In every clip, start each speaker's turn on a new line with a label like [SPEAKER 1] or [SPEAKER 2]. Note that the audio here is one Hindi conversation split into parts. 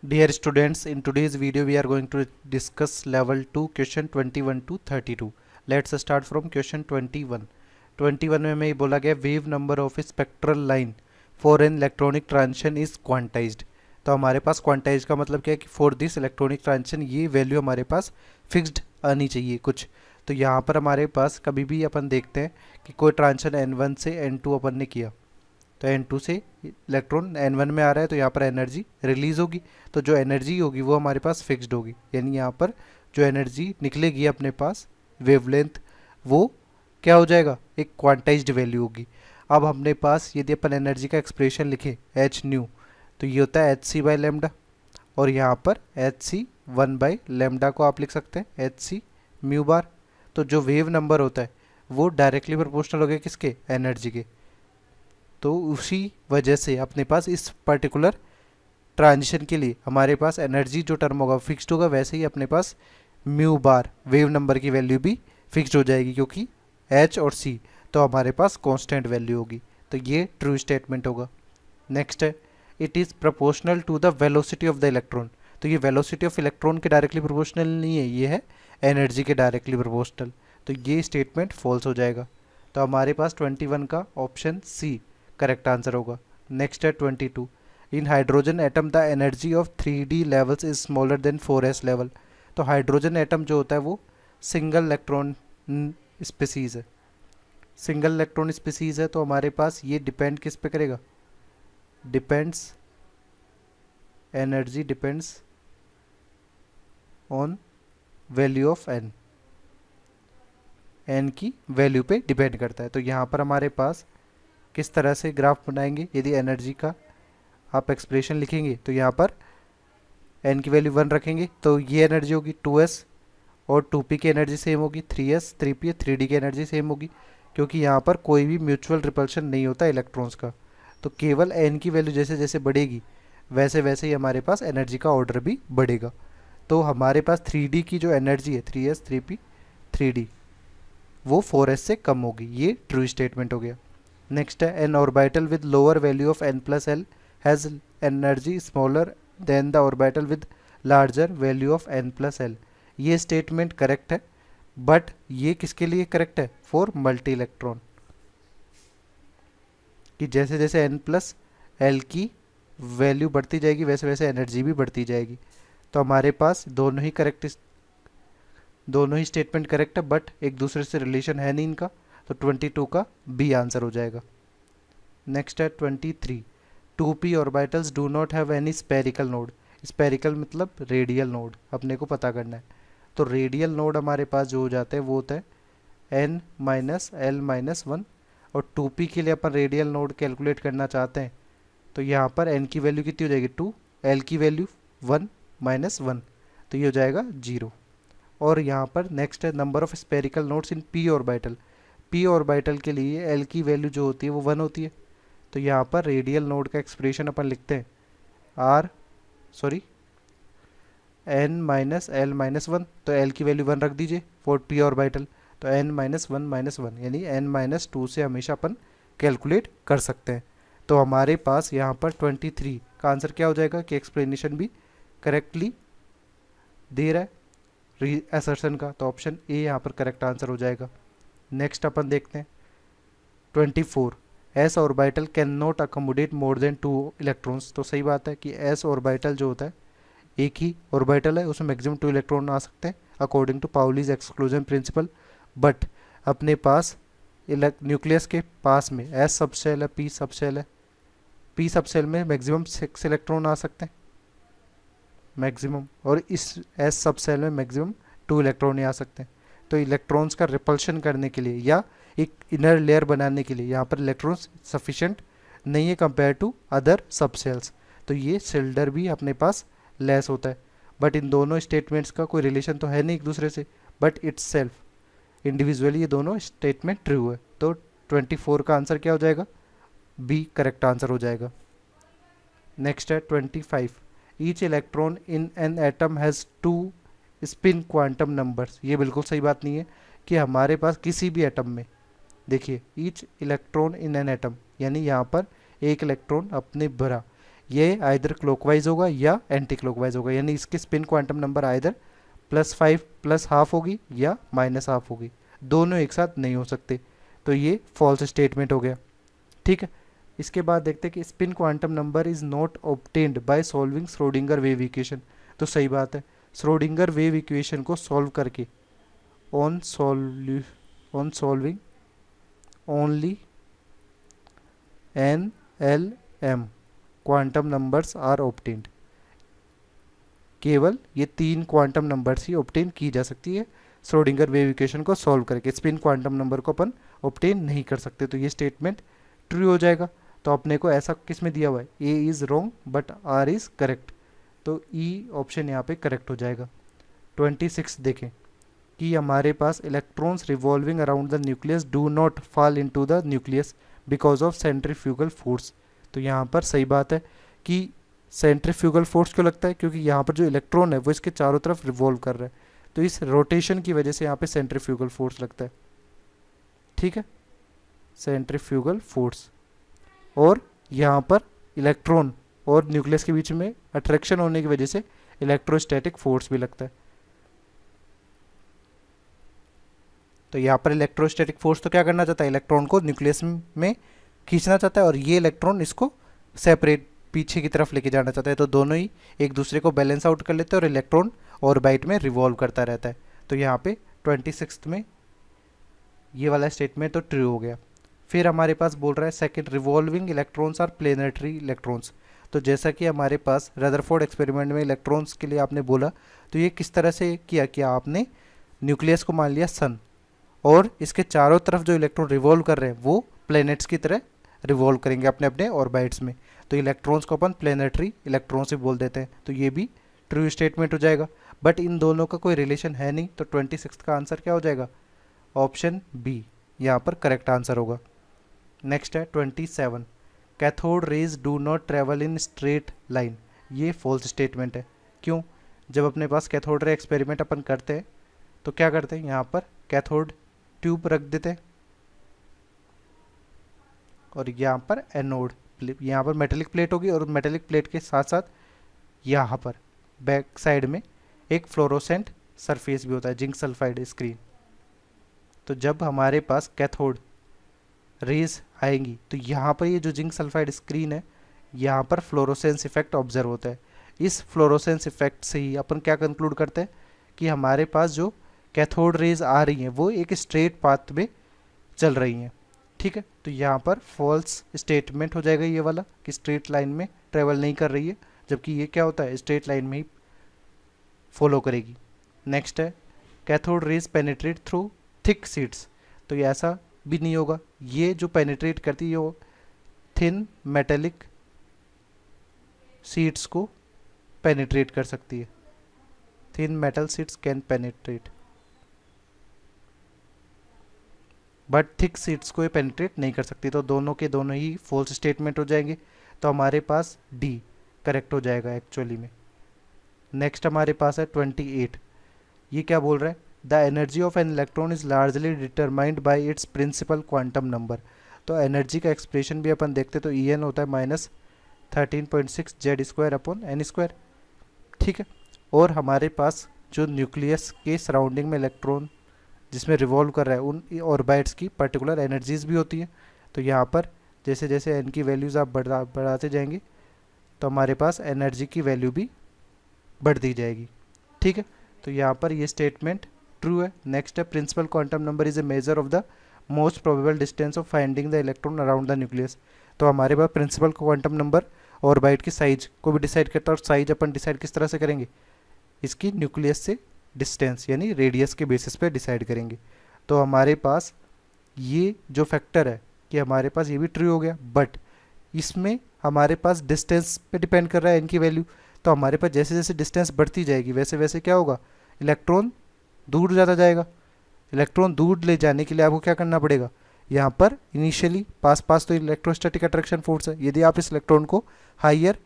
[SPEAKER 1] Dear students, in today's video we are going to discuss level 2 question 21 to 32. Let's start from question 21. 21 में हमें बोला गया wave number of spectral line for an electronic transition is quantized. तो हमारे पास क्वांटाइज का मतलब क्या है कि फॉर दिस इलेक्ट्रॉनिक ट्रांजिशन ये वैल्यू हमारे पास फिक्स्ड आनी चाहिए कुछ। तो यहाँ पर हमारे पास कभी भी अपन देखते हैं कि कोई ट्रांजिशन N1 से N2 अपन ने किया, तो N2 से इलेक्ट्रॉन N1 में आ रहा है, तो यहाँ पर एनर्जी रिलीज होगी। तो जो एनर्जी होगी वो हमारे पास फिक्स्ड होगी, यानी यहाँ पर जो एनर्जी निकलेगी अपने पास वेवलेंथ वो क्या हो जाएगा, एक क्वांटाइज्ड वैल्यू होगी। अब अपने पास यदि अपन एनर्जी का एक्सप्रेशन लिखें एच न्यू, तो ये होता है एच सी बाई लेमडा, और यहाँ पर एच सी 1/λ को आप लिख सकते हैं एच सी म्यू बार। तो जो वेव नंबर होता है वो डायरेक्टली प्रोपोर्शनल हो गया किसके, एनर्जी के। तो उसी वजह से अपने पास इस पर्टिकुलर ट्रांजिशन के लिए हमारे पास एनर्जी जो टर्म होगा फिक्स्ड होगा, वैसे ही अपने पास म्यू बार वेव नंबर की वैल्यू भी फिक्स्ड हो जाएगी, क्योंकि एच और सी तो हमारे पास कांस्टेंट वैल्यू होगी। तो ये ट्रू स्टेटमेंट होगा। नेक्स्ट है it is proportional to the velocity of the electron. तो ये वेलोसिटी ऑफ इलेक्ट्रॉन के डायरेक्टली प्रोपोर्शनल नहीं है, ये है एनर्जी के डायरेक्टली प्रोपोर्शनल। तो ये स्टेटमेंट फॉल्स हो जाएगा। तो हमारे पास 21 का ऑप्शन सी करेक्ट आंसर होगा। नेक्स्ट है 22, in hydrogen atom the energy of 3D levels is smaller than 4s level. तो हाइड्रोजन एटम जो होता है वो सिंगल इलेक्ट्रॉन स्पीसीज है, सिंगल इलेक्ट्रॉन स्पीसीज है। तो हमारे पास ये डिपेंड किस पे करेगा, depends energy depends on value of N, N की वैल्यू पे डिपेंड करता है। तो यहाँ पर हमारे पास किस तरह से ग्राफ बनाएंगे, यदि एनर्जी का आप एक्सप्रेशन लिखेंगे तो यहाँ पर एन की वैल्यू 1 रखेंगे, तो ये एनर्जी होगी 2s, और 2p की एनर्जी सेम होगी 3s, 3p 3d की एनर्जी सेम होगी, क्योंकि यहाँ पर कोई भी म्यूचुअल रिपल्शन नहीं होता इलेक्ट्रॉन्स का। तो केवल एन की वैल्यू जैसे जैसे बढ़ेगी वैसे वैसे ही हमारे पास एनर्जी का ऑर्डर भी बढ़ेगा। तो हमारे पास 3d की जो एनर्जी है 3s 3p 3d वो 4s से कम होगी। ये ट्रू स्टेटमेंट हो गया। नेक्स्ट है N orbital with lower value of n+l has energy smaller than the orbital with larger value of n+l। ये स्टेटमेंट करेक्ट है, बट ये किसके लिए करेक्ट है, फॉर मल्टी इलेक्ट्रॉन, कि जैसे जैसे n+l की वैल्यू बढ़ती जाएगी वैसे वैसे एनर्जी भी बढ़ती जाएगी। तो हमारे पास दोनों ही स्टेटमेंट करेक्ट है, बट एक दूसरे से रिलेशन है नहीं इनका। तो 22 का बी आंसर हो जाएगा। नेक्स्ट है 23, 2p orbitals do not have any spherical node. Spherical मतलब रेडियल नोड अपने को पता करना है। तो रेडियल नोड हमारे पास जो हो जाते हैं वो होता है n-l-1, और 2p के लिए अपन रेडियल नोड कैलकुलेट करना चाहते हैं, तो यहाँ पर n की वैल्यू कितनी हो जाएगी 2, l की वैल्यू 1-1, तो ये हो जाएगा 0। और यहाँ पर नेक्स्ट है number of spherical nodes in p orbital. p orbital के लिए l की वैल्यू जो होती है वो 1 होती है। तो यहाँ पर रेडियल नोड का एक्सप्रेशन अपन लिखते हैं n-l-1, तो l की वैल्यू 1 रख दीजिए फॉर p ऑर्बिटल, तो n-1-1 यानी n-2 से हमेशा अपन कैलकुलेट कर सकते हैं। तो हमारे पास यहाँ पर 23 का आंसर क्या हो जाएगा, कि एक्सप्लेनेशन भी करेक्टली दे रहा है असर्शन का, तो ऑप्शन ए यहाँ पर करेक्ट आंसर हो जाएगा। नेक्स्ट अपन देखते हैं 24, S orbital can not accommodate more than 2 electrons. तो सही बात है कि एस ऑर्बिटल जो होता है एक ही ऑर्बिटल है, उसमें मैक्सिमम 2 इलेक्ट्रॉन आ सकते हैं according to Pauli's exclusion principle. But अपने पास न्यूक्लियस के पास में एस सबसेल है, पी सबसेल है, पी सबसेल में मैक्सिमम 6 इलेक्ट्रॉन आ सकते हैं मैक्सिमम, और इस एस सबसेल में मैक्सिमम 2 इलेक्ट्रॉन ही आ सकते हैं। तो इलेक्ट्रॉन्स का रिपल्शन करने के लिए या एक इनर लेयर बनाने के लिए यहाँ पर इलेक्ट्रॉन्स सफिशेंट नहीं है कंपेयर टू अदर सबसेल्स। तो ये सिल्डर भी अपने पास लेस होता है। बट इन दोनों स्टेटमेंट्स का कोई रिलेशन तो है नहीं एक दूसरे से, बट इट्स सेल्फ इंडिविजुअली ये दोनों स्टेटमेंट ट्रू है। तो 24 का आंसर क्या हो जाएगा, बी करेक्ट आंसर हो जाएगा। नेक्स्ट है 25, each electron in an atom has 2 spin quantum numbers. ये बिल्कुल सही बात नहीं है कि हमारे पास किसी भी एटम में, देखिए each electron in an atom यानी यहाँ पर एक इलेक्ट्रॉन अपने भरा ये आइदर क्लॉकवाइज होगा या एंटी क्लॉकवाइज होगा, यानी इसकी स्पिन क्वांटम नंबर आइदर +5 +½ होगी या -½ होगी, दोनों एक साथ नहीं हो सकते। तो ये फॉल्स स्टेटमेंट हो गया। ठीक है, इसके बाद देखते हैं कि spin quantum number is not obtained by solving Schrodinger wave equation. तो सही बात है, श्रोडिंगर वेव इक्वेशन को सॉल्व करके on solving only NLM quantum numbers are obtained. केवल ये 3 क्वांटम नंबर्स ही ऑब्टेन की जा सकती है श्रोडिंगर वेव इक्वेशन को सॉल्व करके, स्पिन क्वांटम नंबर को अपन ऑब्टेन नहीं कर सकते। तो ये स्टेटमेंट ट्रू हो जाएगा। तो अपने को ऐसा किस में दिया हुआ है, A is wrong but R is correct, तो ई ऑप्शन यहाँ पे करेक्ट हो जाएगा। 26 देखें कि हमारे पास electrons revolving around the nucleus do not fall into the nucleus because of centrifugal force. तो यहाँ पर सही बात है कि सेंट्रीफ्यूगल फोर्स क्यों लगता है, क्योंकि यहाँ पर जो इलेक्ट्रॉन है वो इसके चारों तरफ रिवॉल्व कर रहा है, तो इस रोटेशन की वजह से यहाँ पे सेंट्रीफ्यूगल फोर्स लगता है। ठीक है, सेंट्रीफ्यूगल फोर्स, और यहाँ पर इलेक्ट्रॉन और न्यूक्लियस के बीच में अट्रैक्शन होने की वजह से इलेक्ट्रोस्टैटिक फोर्स भी लगता है। तो यहाँ पर इलेक्ट्रोस्टैटिक फोर्स तो क्या करना चाहता है, इलेक्ट्रॉन को न्यूक्लियस में खींचना चाहता है, और ये इलेक्ट्रॉन इसको सेपरेट पीछे की तरफ लेके जाना चाहता है। तो दोनों ही एक दूसरे को बैलेंस आउट कर लेते हैं और इलेक्ट्रॉन ऑर्बिट में रिवॉल्व करता रहता है। तो यहाँ पे 26 में ये वाला स्टेटमेंट तो ट्रू हो गया। फिर हमारे पास बोल रहा है second, revolving electrons are planetary electrons. तो जैसा कि हमारे पास रदरफोर्ड एक्सपेरिमेंट में इलेक्ट्रॉन्स के लिए आपने बोला, तो ये किस तरह से किया कि आपने न्यूक्लियस को मान लिया सन, और इसके चारों तरफ जो इलेक्ट्रॉन रिवॉल्व कर रहे हैं वो प्लैनेट्स की तरह रिवॉल्व करेंगे अपने अपने ऑर्बिट्स में। तो इलेक्ट्रॉन्स को अपन प्लेनेटरी इलेक्ट्रॉन्स भी बोल देते हैं। तो ये भी ट्रू स्टेटमेंट हो जाएगा, बट इन दोनों का कोई रिलेशन है नहीं। तो 26 का आंसर क्या हो जाएगा, ऑप्शन बी यहाँ पर करेक्ट आंसर होगा। नेक्स्ट है 27, cathode rays do not travel in straight line. ये फॉल्स स्टेटमेंट है। क्यों, जब अपने पास कैथोड रे एक्सपेरिमेंट अपन करते हैं तो क्या करते हैं, यहाँ पर कैथोड ट्यूब रख देते हैं और यहाँ पर एनोड, यहाँ पर मेटेलिक प्लेट होगी, और मेटेलिक प्लेट के साथ साथ यहाँ पर बैक साइड में एक फ्लोरोसेंट सरफेस भी होता है, जिंक सल्फाइड स्क्रीन। तो जब हमारे पास कैथोड रेज आएंगी तो यहाँ पर ये जो जिंक सल्फाइड स्क्रीन है, यहाँ पर फ्लोरोसेंस इफेक्ट ऑब्जर्व होता है। इस फ्लोरोसेंस इफेक्ट से ही अपन क्या कंक्लूड करते हैं कि हमारे पास जो कैथोड रेज आ रही हैं वो एक स्ट्रेट पाथ में चल रही हैं। ठीक है, तो यहाँ पर फॉल्स स्टेटमेंट हो जाएगा ये वाला कि स्ट्रेट लाइन में ट्रेवल नहीं कर रही है, जबकि ये क्या होता है, स्ट्रेट लाइन में ही फॉलो करेगी। नेक्स्ट है, cathode rays penetrate through thick sheets. तो ये ऐसा भी नहीं होगा, ये जो पेनिट्रेट करती है वो थिन मेटेलिक शीट्स को पेनिट्रेट कर सकती है। Thin metal sheets can penetrate, but thick sheets को ये पेनिट्रेट नहीं कर सकती। तो दोनों के दोनों ही फॉल्स स्टेटमेंट हो जाएंगे। तो हमारे पास डी करेक्ट हो जाएगा एक्चुअली में। नेक्स्ट हमारे पास है 28, ये क्या बोल रहा है, the energy of an electron is largely determined by its principal quantum number. तो एनर्जी का एक्सप्रेशन भी अपन देखते तो En होता है -13.6 Z²/n²। ठीक है, और हमारे पास जो न्यूक्लियस के सराउंडिंग में इलेक्ट्रॉन जिसमें रिवॉल्व कर रहा है उन ऑर्बिट्स की पर्टिकुलर एनर्जीज भी होती हैं। तो यहाँ पर जैसे जैसे एन की वैल्यूज़ आप बढ़ाते जाएंगे तो हमारे पास एनर्जी की वैल्यू भी बढ़ती जाएगी। ठीक है, तो यहाँ पर ये स्टेटमेंट ट्रू है। नेक्स्ट है, principal quantum number is a measure of the most probable distance of finding the electron around the nucleus. तो हमारे पास प्रिंसिपल क्वांटम नंबर ऑर्बिट की साइज को भी डिसाइड करता है, और साइज अपन डिसाइड किस तरह से करेंगे, इसकी न्यूक्लियस से डिस्टेंस यानी रेडियस के बेसिस पे डिसाइड करेंगे। तो हमारे पास ये जो फैक्टर है कि हमारे पास ये भी ट्रू हो गया, बट इसमें हमारे पास डिस्टेंस पे डिपेंड कर रहा है इनकी वैल्यू। तो हमारे पास जैसे जैसे डिस्टेंस बढ़ती जाएगी वैसे वैसे क्या होगा, इलेक्ट्रॉन दूर जाता जाएगा। इलेक्ट्रॉन दूर ले जाने के लिए आपको क्या करना पड़ेगा, यहाँ पर इनिशियली पास तो इलेक्ट्रोस्टैटिक अट्रैक्शन फोर्स है। यदि आप इस इलेक्ट्रॉन को हायर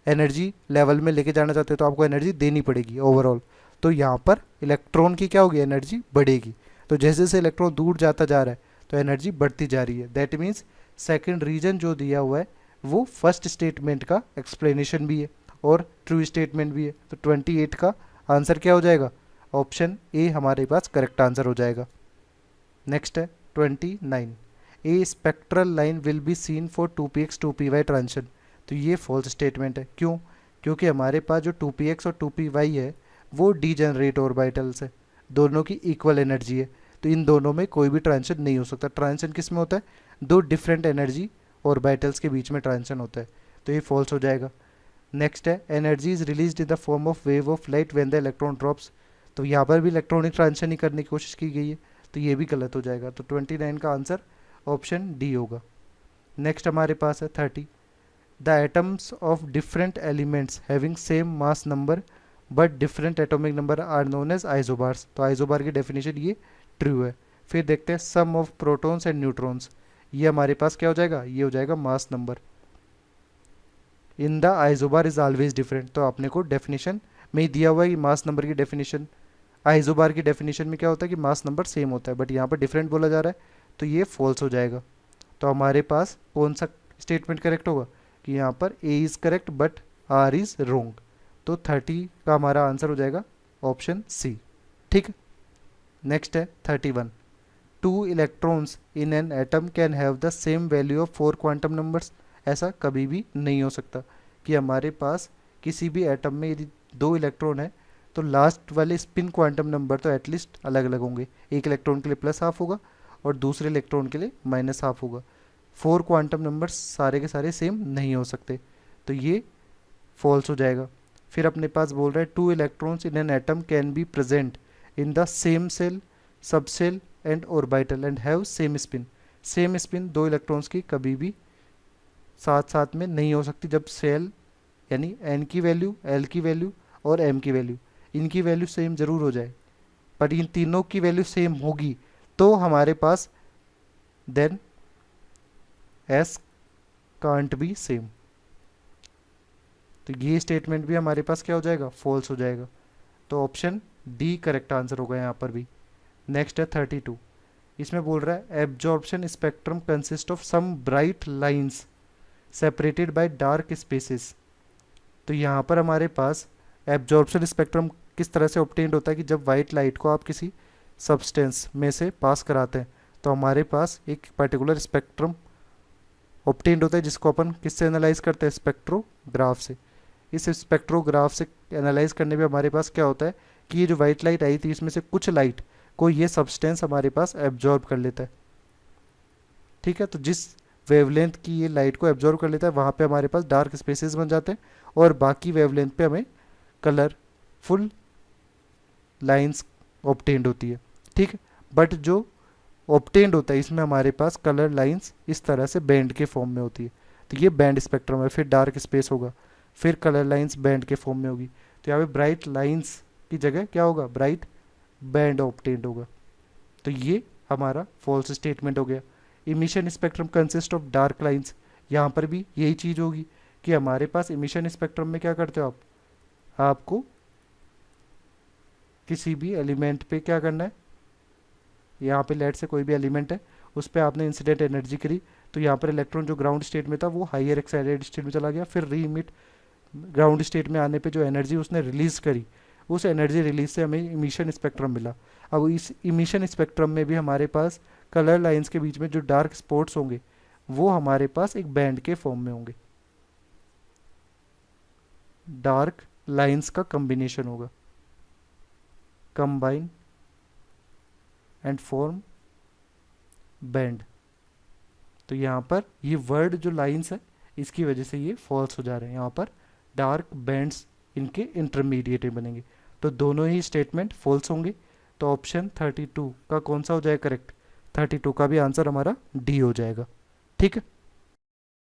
[SPEAKER 1] एनर्जी लेवल में लेके जाना चाहते हो तो आपको एनर्जी देनी पड़ेगी ओवरऑल। तो यहाँ पर इलेक्ट्रॉन की क्या होगी, एनर्जी बढ़ेगी। तो जैसे जैसे इलेक्ट्रॉन दूर जाता जा रहा है तो एनर्जी बढ़ती जा रही है। दैट मीन्स सेकंड रीजन जो दिया हुआ है वो फर्स्ट स्टेटमेंट का एक्सप्लेनेशन भी है और ट्रू स्टेटमेंट भी है। तो 28 का आंसर क्या हो जाएगा? ऑप्शन ए हमारे पास करेक्ट आंसर हो जाएगा। नेक्स्ट है 29, A spectral line will be seen for 2px 2py transition. तो ये फॉल्स स्टेटमेंट है। क्यों? क्योंकि हमारे पास जो 2px और 2py है वो डीजेनरेट ऑर्बिटल्स है, दोनों की इक्वल एनर्जी है, तो इन दोनों में कोई भी ट्रांजिशन नहीं हो सकता। ट्रांजिशन किस में होता है? दो डिफरेंट एनर्जी ऑर्बिटल्स के बीच में ट्रांजिशन होता है, तो ये फॉल्स हो जाएगा। नेक्स्ट है energy is release in the form of wave of light when the electron drops. तो यहाँ पर भी इलेक्ट्रॉनिक ट्रांजिशन ही करने की कोशिश की गई है, तो ये भी गलत हो जाएगा। तो 29 का आंसर ऑप्शन डी होगा। नेक्स्ट हमारे पास है 30, the atoms of different elements having same mass number but different atomic number are known as isobars. तो आइसोबार की डेफिनेशन ये ट्रू है। फिर देखते हैं sum of protons and neutrons, ये हमारे पास क्या हो जाएगा? ये हो जाएगा mass number. In the isobar is always different, तो आपने को डेफिनेशन में ही दिया हुआ है कि मास नंबर की डेफिनेशन, आइसोबार की डेफिनेशन में क्या होता है कि मास नंबर सेम होता है, बट यहाँ पर डिफरेंट बोला जा रहा है, तो ये फॉल्स हो जाएगा। तो हमारे पास कौन सा स्टेटमेंट करेक्ट होगा कि यहाँ पर A is correct but R is wrong. तो 30 का हमारा आंसर हो जाएगा ऑप्शन सी। ठीक। नेक्स्ट है 31, 2 electrons in an atom can have the same value of 4 quantum numbers. ऐसा कभी भी नहीं हो सकता कि हमारे पास किसी भी एटम में यदि 2 इलेक्ट्रॉन है तो लास्ट वाले स्पिन क्वांटम नंबर तो एटलीस्ट अलग अलग होंगे। एक इलेक्ट्रॉन के लिए प्लस हाफ होगा और दूसरे इलेक्ट्रॉन के लिए माइनस हाफ होगा। 4 क्वांटम नंबर्स सारे के सारे सेम नहीं हो सकते, तो ये फॉल्स हो जाएगा। फिर अपने पास बोल रहा है 2 electrons in an atom can be present in the same shell, subshell and orbital and have same spin. Same spin 2 electrons की कभी भी साथ साथ में नहीं हो सकती जब सेल यानी n की वैल्यू, l की वैल्यू और m की वैल्यू, इनकी वैल्यू सेम जरूर हो जाए, पर इन तीनों की वैल्यू सेम होगी तो हमारे पास then s can't be same. तो ये स्टेटमेंट भी हमारे पास क्या हो जाएगा? फॉल्स हो जाएगा। तो ऑप्शन डी करेक्ट आंसर होगा यहाँ पर भी। नेक्स्ट है 32, इसमें बोल रहा है absorption spectrum consist of some bright lines separated by dark spaces. तो यहाँ पर हमारे पास एब्जॉर्प्शन स्पेक्ट्रम किस तरह से ऑब्टेन्ड होता है कि जब वाइट लाइट को आप किसी सब्सटेंस में से पास कराते हैं तो हमारे पास एक पर्टिकुलर स्पेक्ट्रम ऑब्टेन्ड होता है जिसको अपन किससे एनालाइज करते हैं? स्पेक्ट्रोग्राफ से। इस स्पेक्ट्रोग्राफ से एनालाइज करने में हमारे पास क्या होता है कि ये जो वाइट लाइट आई थी इसमें से कुछ लाइट को ये सब्सटेंस हमारे पास एब्जॉर्ब कर लेता है। ठीक है, तो जिस वेवलेंथ की ये लाइट को एब्जॉर्ब कर लेता है वहाँ पे हमारे पास डार्क स्पेसेस बन जाते हैं और बाकी वेवलेंथ पे हमें कलरफुल लाइंस ऑब्टेन्ड होती है। ठीक है, बट जो ऑब्टेन्ड होता है इसमें हमारे पास कलर लाइंस इस तरह से बैंड के फॉर्म में होती है, तो ये बैंड स्पेक्ट्रम है। फिर डार्क स्पेस होगा, फिर कलर लाइंस बैंड के फॉर्म में होगी, तो यहाँ पे ब्राइट लाइंस की जगह क्या होगा? ब्राइट बैंड ऑब्टेन्ड होगा। तो ये हमारा फॉल्स स्टेटमेंट हो गया। Emission spectrum consist of dark lines, यहाँ पर भी यही चीज़ होगी कि हमारे पास इमिशन स्पेक्ट्रम में क्या करते हो आप? आपको किसी भी एलिमेंट पे क्या करना है, यहाँ पे लेट से कोई भी एलिमेंट है उस पर आपने इंसिडेंट एनर्जी करी, तो यहाँ पर इलेक्ट्रॉन जो ग्राउंड स्टेट में था वो हाइयर एक्साइटेड स्टेट में चला गया, फिर री इमिट ग्राउंड स्टेट में आने पे जो एनर्जी उसने रिलीज़ करी उस एनर्जी रिलीज से हमें इमिशन स्पेक्ट्रम मिला। अब इस इमिशन स्पेक्ट्रम में भी हमारे पास कलर लाइंस के बीच में जो डार्क स्पॉट्स होंगे वो हमारे पास एक बैंड के फॉर्म में होंगे, डार्क लाइंस का कॉम्बिनेशन होगा, कंबाइन एंड फॉर्म बैंड। तो यहाँ पर ये वर्ड जो लाइंस है इसकी वजह से ये फॉल्स हो जा रहे हैं, यहाँ पर डार्क बैंड्स इनके इंटरमीडिएट बनेंगे, तो दोनों ही स्टेटमेंट फॉल्स होंगे। तो ऑप्शन 32 का कौन सा हो जाएगा करेक्ट? 32 का भी आंसर हमारा डी हो जाएगा। ठीक है।